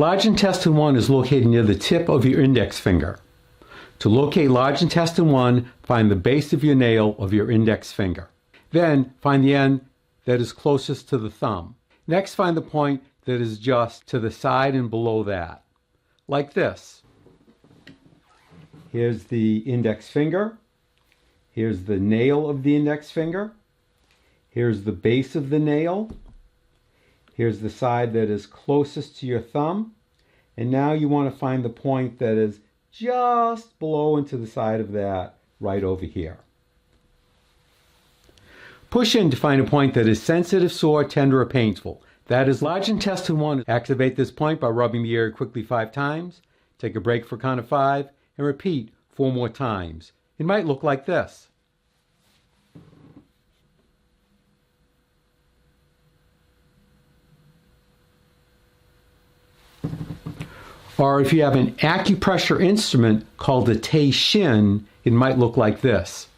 Large intestine 1 is located near the tip of your index finger. To locate large intestine 1, find the base of your nail of your index finger. Then find the end that is closest to the thumb. Next, find the point that is just to the side and below that, like this. Here's the index finger. Here's the nail of the index finger. Here's the base of the nail. Here's the side that is closest to your thumb. And now you want to find the point that is just below and to the side of that, right over here. Push in to find a point that is sensitive, sore, tender, or painful. That is large intestine 1. Activate this point by rubbing the area quickly 5 times. Take a break for count of 5 and repeat 4 more times. It might look like this. Or if you have an acupressure instrument called a Tei Shin, it might look like this.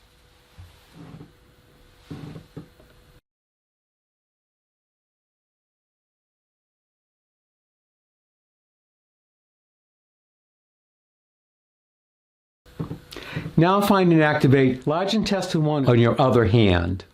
Now find and activate large intestine 1 on your other hand.